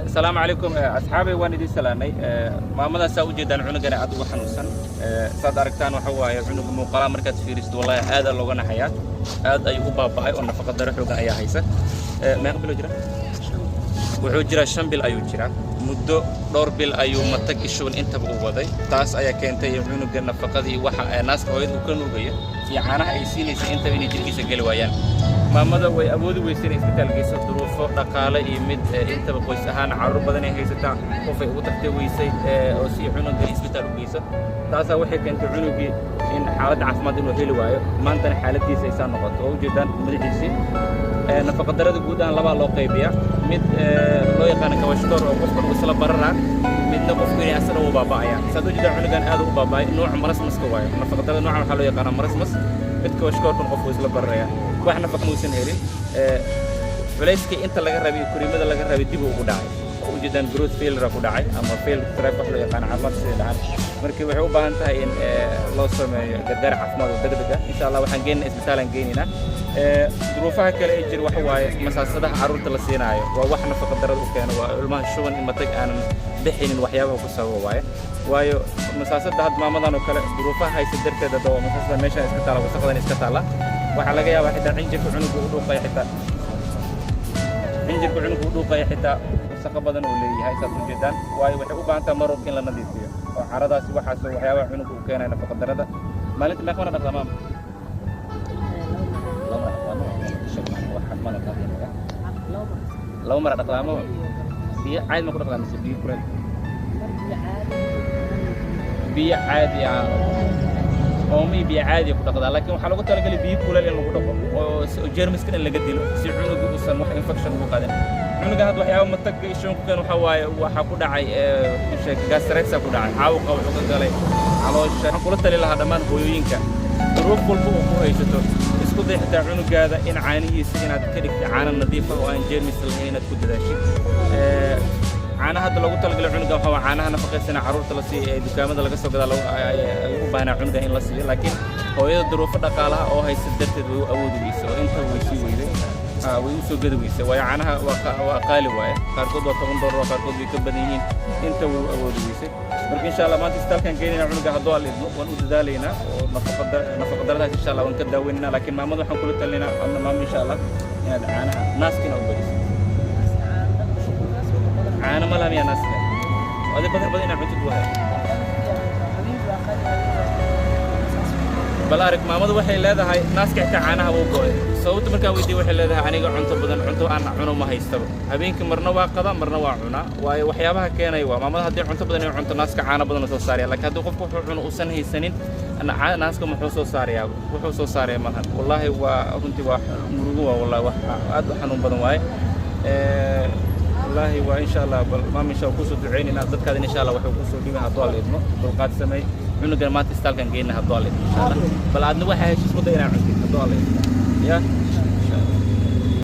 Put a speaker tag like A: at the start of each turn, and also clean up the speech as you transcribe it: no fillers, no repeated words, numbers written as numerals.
A: السلام عليكم أصحابي وأنا سلامي مامدا سأوجد أن عنق أنا أدو حنوسا صدركتان وحواي عنق مقالة مركز فيرست والله هذا لغنا حياة هذا أيوه بابا أنا فقط درح لغنا أي هيسة ما قبل وجرا وحجرا شنبل أيوه جرا مدة دور بال أيوه متك الشغل أنت بقوة تاس أيا كنت عنق أنا فقط يوحى ناس قويد وكل رجية يعني أي سين أنت بيني جلكي سجل ويان maamada way awoodi weysay isbitaalkiisa duruufo dhaqaale iyo mid inta qoys ahaan carruur badan ay haysataa qof ay ugu tagtay weysay oo si cunuga isbitaal u geyso taas waxay keentay cunugii in xaalad caafimaad inuu heli waayo maantana xaaladiisa ay saan noqoto oo ujeedaan madaxiisii nafaqa darada guud ahaan laba loo qaybiyaa mid loo yaqaan kawashkoor oo qofka uu isla barara midna qofku inay asana u baaba'aya sadoo jeeda cunugan aad u baaba'ay nooc marasmaska waayo nafaqa darada noocan waxa loo yaqaan marasmas mid kawashkoorkan qofku isla bararaya waxna faqmuusan helin culayska inta laga rabay kuriimada laga rabay dib ugu dhacay oo ujeedaan growth failure ku dhacay ama fail trap wax loo yaqaan caafimaad sida dhacay markii waxay u baahan tahay in loo sameeyo gargaar caafimaad oo degdeg ah insha Allah waxaan geynaa isbitaalan geynina duruufaha kale ee jir waxa waaye masaasadaha carruurta la siinaayo waa wax nafaqa darada u keeno waa ilmaha shuban in matag aanan bixinin waxyaabaha ku sababa waayo masaasada had maamadan oo kale duruufaha haysa darteeda dawaa masaasada meesha iska taala wasaqadan iska taala waxa laga yaabaa xitaa cinjirka cunuga u dhuuqay xitaa wasaqo badan oo leeyahay saas u jeedaan waayo waxay u baahan tahay marwalba in la nadiifiyo oo caradaasi waxaas waxyaabaha cunuga uu keenayo nafaqa darada maalinta meeq mana dhaqdaa maama laba mara dhaqdaa ma biyo caadi ma ku dhaqdaa mise biyo kuleel biyo caadi ah أمي بعادي كتقدر لكن وحنا قلت لك اللي بيقول لي إنه كتقدر جيرمس كنا اللي قديله سي عنق وصل واحد إنفكشن وقادم عنق هذا وحياة متك شون كانوا حواي وحكون داعي مش جاستريكس حكون داعي عاوق أو حكون قالي على الشيء قلت لي هذا ما هو ينكر ظروف كل فوق هو يشتغل اسكت حتى عنق هذا إن عانيه سجن كذا عانى نظيفة وإن جيرمس اللي هنا تكون ده شيء عانها هذا لو قلت لك العنق هو عانها نفقة سنة عروض لسي دكامة لقى سوق ده لو وبانا عنق إن لسي لكن هو الظروف دقالها أو هي سدرت أود ويسو أنت ويسي ويده ويسو قد ويسو ويعنها وقال وياه كاركود وطبعا ضرورة كاركود بيكبدينين أنت وأود ويسو لكن إن شاء الله ما تستال كان جينا عنق هذا اللي ونود ذالينا ونفقد درجات إن شاء الله ونكده ويننا لكن ما مدح كل تلنا أن ما إن شاء الله يعني عانها ناس كنا وبديس عانى ملام يا ناس هذا بدنا نعتقد وهاي بلارك ما مدو وحي لهذا هاي ناس كحتى عانها وقوي صوت مركا ويدي وحي لهذا عنيق عنتو بدن عنتو أنا عنو ما هيستبر هبينك مرنا واقضا مرنا واعنا وحيابها كينا يوا ما مدو هدي عنتو بدن عنتو ناس كعانى بدن وصاري لك هدو قفكو عنو وسن هي سنين أنا ناسكم محوسو صاري وحوسو صاري مهن والله وكنت مرقوة والله أدو حنون بدن واي والله وإن شاء الله ما من شاء كوسو دعيني نقدر كذا إن شاء الله وحكوسو ديما هطول إبنه بالقاد سمي عنو قرمات استال كان جينا هطول إن شاء الله بل عاد نوحي هيش اسمه دينا عندي هطول يا